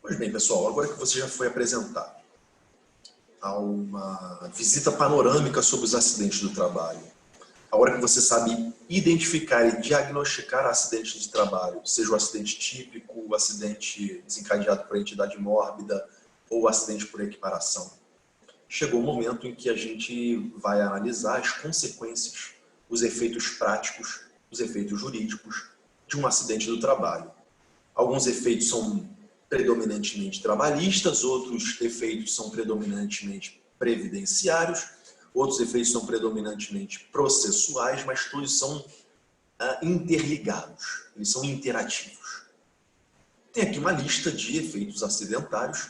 Pois bem, pessoal, agora que você já foi apresentado a uma visita panorâmica sobre os acidentes do trabalho, agora que você sabe identificar e diagnosticar acidentes de trabalho, seja o acidente típico, o acidente desencadeado por entidade mórbida ou o acidente por equiparação, chegou o momento em que a gente vai analisar as consequências, os efeitos práticos, os efeitos jurídicos de um acidente do trabalho. Alguns efeitos são predominantemente trabalhistas, outros efeitos são predominantemente previdenciários, outros efeitos são predominantemente processuais, mas todos são interligados, eles são interativos. Tem aqui uma lista de efeitos acidentários,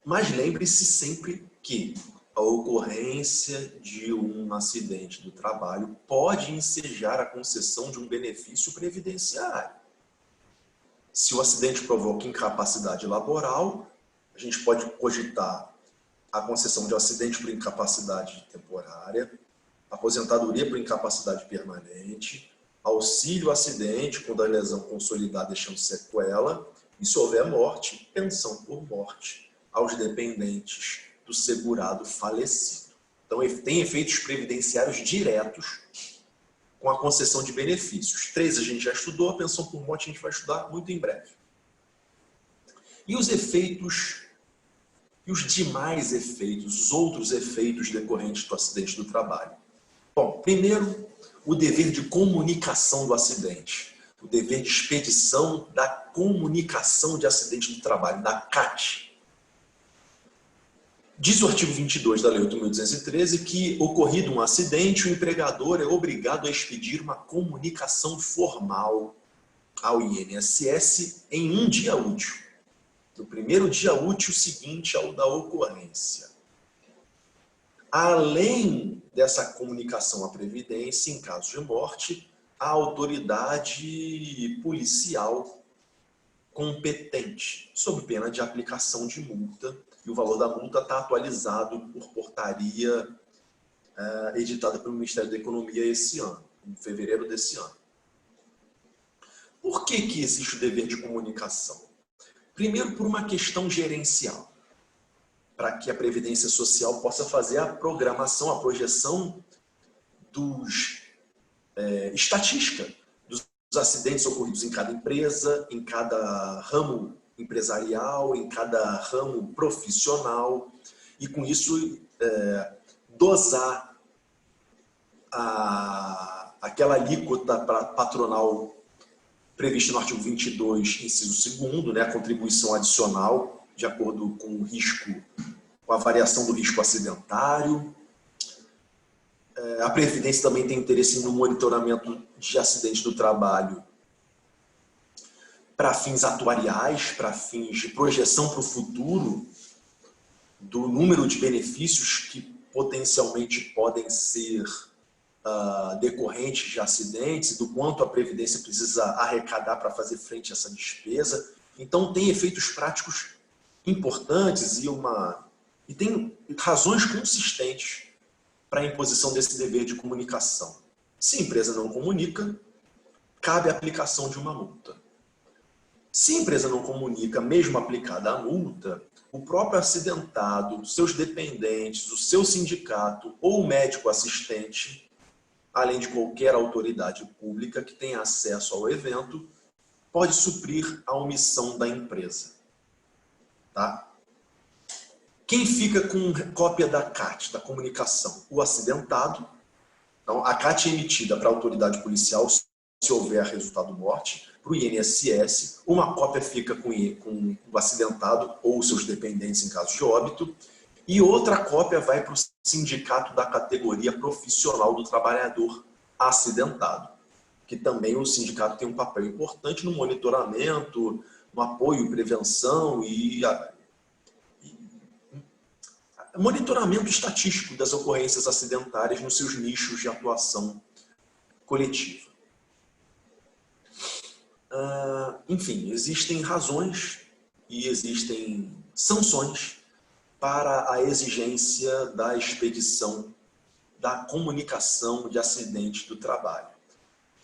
mas lembre-se sempre que a ocorrência de um acidente do trabalho pode ensejar a concessão de um benefício previdenciário. Se o acidente provoca incapacidade laboral, a gente pode cogitar a concessão de um acidente por incapacidade temporária, aposentadoria por incapacidade permanente, auxílio acidente quando a lesão consolidada deixando sequela, e se houver morte, pensão por morte aos dependentes do segurado falecido. Então, tem efeitos previdenciários diretos com a concessão de benefícios. 3 a gente já estudou, a pensão por morte a gente vai estudar muito em breve. E os efeitos, e os demais efeitos, os outros efeitos decorrentes do acidente do trabalho? Bom, primeiro, o dever de comunicação do acidente, o dever de expedição da comunicação de acidente do trabalho, da CAT. Diz o artigo 22 da Lei 8.213 que, ocorrido um acidente, o empregador é obrigado a expedir uma comunicação formal ao INSS em um dia útil, no primeiro dia útil seguinte ao da ocorrência. Além dessa comunicação à Previdência, em caso de morte, a autoridade policial competente, sob pena de aplicação de multa, e o valor da multa está atualizado por portaria editada pelo Ministério da Economia esse ano, em fevereiro desse ano. Por que existe o dever de comunicação? Primeiro, por uma questão gerencial, para que a Previdência Social possa fazer a programação, a projeção estatística dos acidentes ocorridos em cada empresa, em cada ramo empresarial, em cada ramo profissional, e com isso dosar aquela alíquota patronal prevista no artigo 22, inciso 2º, né, a contribuição adicional, de acordo com o risco, com a variação do risco acidentário. A Previdência também tem interesse no monitoramento de acidentes do trabalho para fins atuariais, para fins de projeção para o futuro do número de benefícios que potencialmente podem ser decorrentes de acidentes e do quanto a Previdência precisa arrecadar para fazer frente a essa despesa. Então, tem efeitos práticos importantes e tem razões consistentes para a imposição desse dever de comunicação. Se a empresa não comunica, cabe a aplicação de uma multa. Se a empresa não comunica, mesmo aplicada a multa, o próprio acidentado, seus dependentes, o seu sindicato ou o médico assistente, além de qualquer autoridade pública que tenha acesso ao evento, pode suprir a omissão da empresa. Tá? Quem fica com cópia da CAT, da comunicação? O acidentado. Então, a CAT é emitida para a autoridade policial se houver resultado morte, para o INSS, uma cópia fica com o acidentado ou seus dependentes em caso de óbito, e outra cópia vai para o sindicato da categoria profissional do trabalhador acidentado, que também o sindicato tem um papel importante no monitoramento, no apoio, prevenção e monitoramento estatístico das ocorrências acidentárias nos seus nichos de atuação coletiva. Enfim, existem razões e existem sanções para a exigência da expedição da comunicação de acidente do trabalho.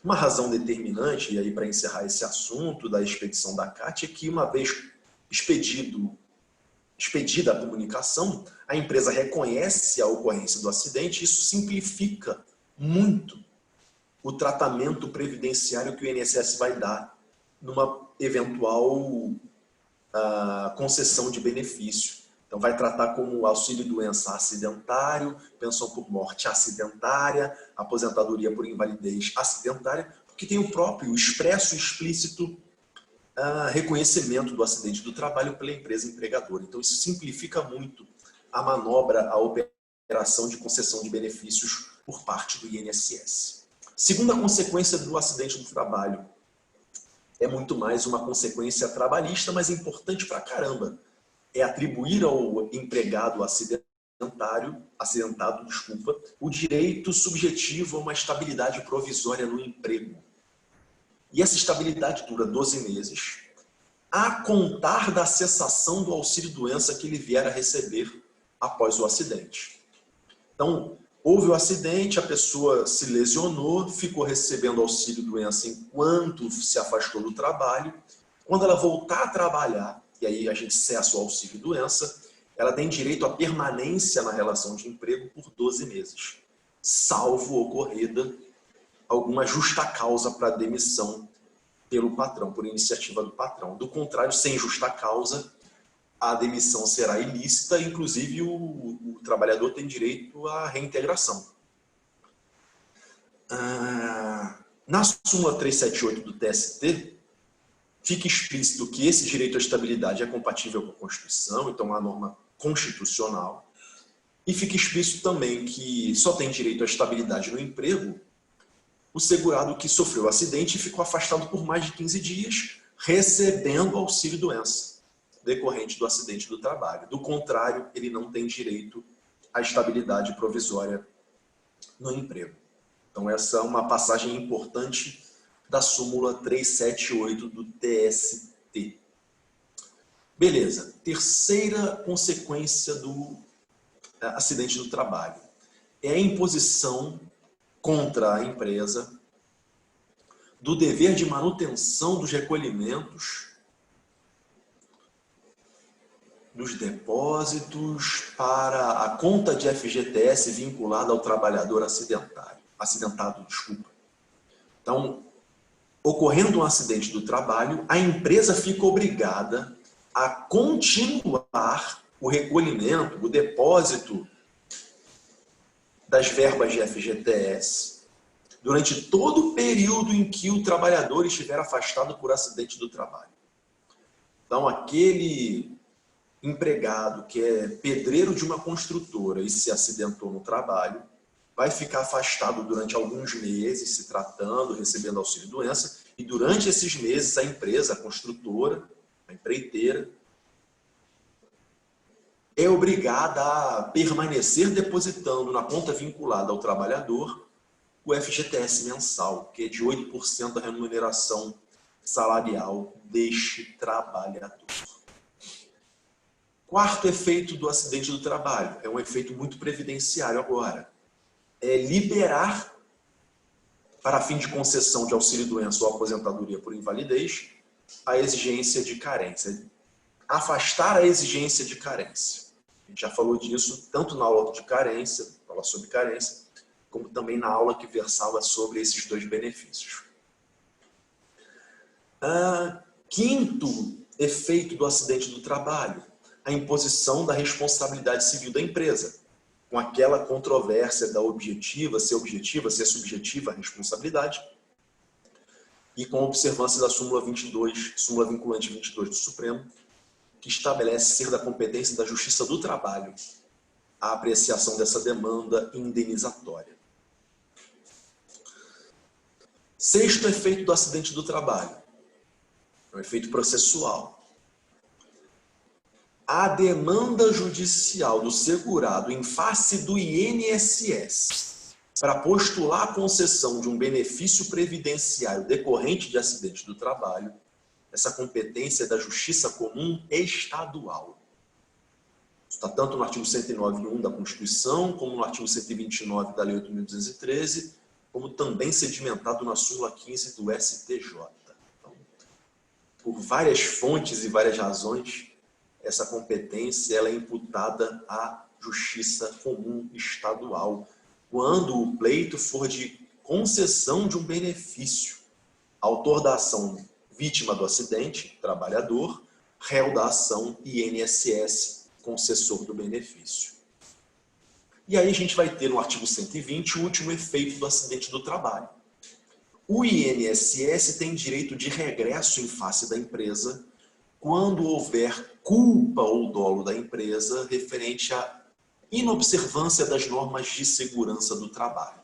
Uma razão determinante, e aí para encerrar esse assunto da expedição da CAT, é que uma vez expedida a comunicação, a empresa reconhece a ocorrência do acidente e isso simplifica muito o tratamento previdenciário que o INSS vai dar numa eventual concessão de benefício. Então, vai tratar como auxílio-doença acidentário, pensão por morte acidentária, aposentadoria por invalidez acidentária, porque tem o próprio expresso e explícito reconhecimento do acidente do trabalho pela empresa empregadora. Então, isso simplifica muito a manobra, a operação de concessão de benefícios por parte do INSS. Segunda consequência do acidente do trabalho é muito mais uma consequência trabalhista, mas importante pra caramba. É atribuir ao empregado acidentado, o direito subjetivo a uma estabilidade provisória no emprego. E essa estabilidade dura 12 meses, a contar da cessação do auxílio-doença que ele vier a receber após o acidente. Então, houve o acidente, a pessoa se lesionou, ficou recebendo auxílio-doença enquanto se afastou do trabalho. Quando ela voltar a trabalhar, e aí a gente cessa o auxílio-doença, ela tem direito à permanência na relação de emprego por 12 meses, salvo ocorrida alguma justa causa para demissão pelo patrão, por iniciativa do patrão. Do contrário, sem justa causa, a demissão será ilícita, inclusive o trabalhador tem direito à reintegração. Na súmula 378 do TST, fica explícito que esse direito à estabilidade é compatível com a Constituição, então é uma norma constitucional. E fica explícito também que só tem direito à estabilidade no emprego o segurado que sofreu o acidente e ficou afastado por mais de 15 dias, recebendo auxílio-doença decorrente do acidente do trabalho. Do contrário, ele não tem direito à estabilidade provisória no emprego. Então, essa é uma passagem importante da súmula 378 do TST. Beleza. Terceira consequência do acidente do trabalho é a imposição contra a empresa do dever de manutenção dos recolhimentos dos depósitos para a conta de FGTS vinculada ao trabalhador acidentado. Então, ocorrendo um acidente do trabalho, a empresa fica obrigada a continuar o recolhimento, o depósito das verbas de FGTS durante todo o período em que o trabalhador estiver afastado por acidente do trabalho. Então, aquele empregado que é pedreiro de uma construtora e se acidentou no trabalho, vai ficar afastado durante alguns meses, se tratando, recebendo auxílio-doença, e durante esses meses a empresa, a construtora, a empreiteira, é obrigada a permanecer depositando na conta vinculada ao trabalhador o FGTS mensal, que é de 8% da remuneração salarial deste trabalhador. Quarto efeito do acidente do trabalho, é um efeito muito previdenciário agora, é liberar, para fim de concessão de auxílio-doença ou aposentadoria por invalidez, a exigência de carência, afastar a exigência de carência. A gente já falou disso tanto na aula de carência, fala sobre carência, como também na aula que versava sobre esses dois benefícios. Quinto efeito do acidente do trabalho, a imposição da responsabilidade civil da empresa, com aquela controvérsia da objetiva, se é subjetiva a responsabilidade, e com a observância da súmula 22, súmula vinculante 22 do Supremo, que estabelece ser da competência da Justiça do Trabalho a apreciação dessa demanda indenizatória. Sexto efeito do acidente do trabalho, é o efeito processual. A demanda judicial do segurado em face do INSS para postular a concessão de um benefício previdenciário decorrente de acidente do trabalho, essa competência é da Justiça Comum Estadual. Está tanto no artigo 109.1 da Constituição, como no artigo 129 da Lei 8.213 como também sedimentado na súmula 15 do STJ. Então, por várias fontes e várias razões, essa competência ela é imputada à Justiça Comum Estadual, quando o pleito for de concessão de um benefício. Autor da ação, vítima do acidente, trabalhador, réu da ação, INSS, concessor do benefício. E aí a gente vai ter no artigo 120 o último efeito do acidente do trabalho. O INSS tem direito de regresso em face da empresa quando houver culpa ou dolo da empresa referente à inobservância das normas de segurança do trabalho.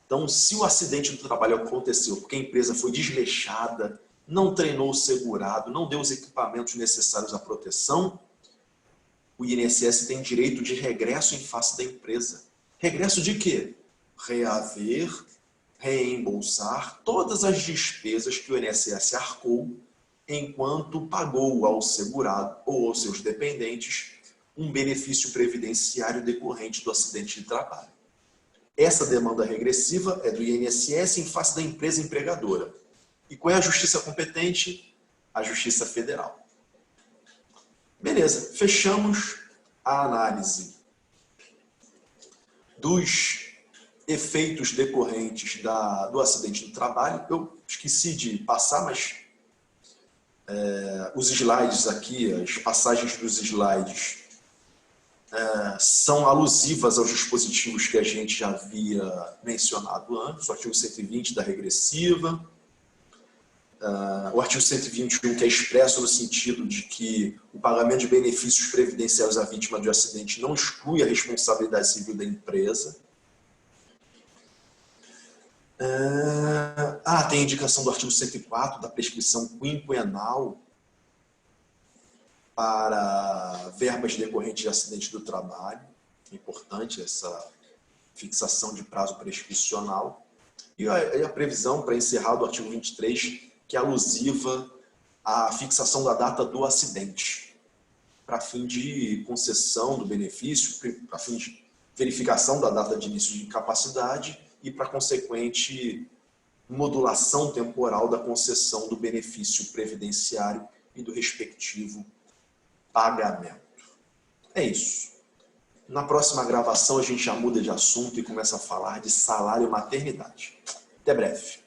Então, se o acidente do trabalho aconteceu porque a empresa foi desleixada, não treinou o segurado, não deu os equipamentos necessários à proteção, o INSS tem direito de regresso em face da empresa. Regresso de quê? Reaver, reembolsar todas as despesas que o INSS arcou enquanto pagou ao segurado ou aos seus dependentes um benefício previdenciário decorrente do acidente de trabalho. Essa demanda regressiva é do INSS em face da empresa empregadora. E qual é a justiça competente? A Justiça Federal. Beleza, fechamos a análise dos efeitos decorrentes do acidente do trabalho. Eu esqueci de passar, mas os slides aqui, as passagens dos slides são alusivas aos dispositivos que a gente já havia mencionado antes, o artigo 120 da regressiva, o artigo 121 que é expresso no sentido de que o pagamento de benefícios previdenciários à vítima de um acidente não exclui a responsabilidade civil da empresa. Tem a indicação do artigo 104 da prescrição quinquenal para verbas decorrentes de acidente do trabalho. É importante essa fixação de prazo prescricional. E a previsão, para encerrar, do artigo 23, que é alusiva à fixação da data do acidente, para fim de concessão do benefício, para fim de verificação da data de início de incapacidade e para consequente modulação temporal da concessão do benefício previdenciário e do respectivo pagamento. É isso. Na próxima gravação a gente já muda de assunto e começa a falar de salário e maternidade. Até breve.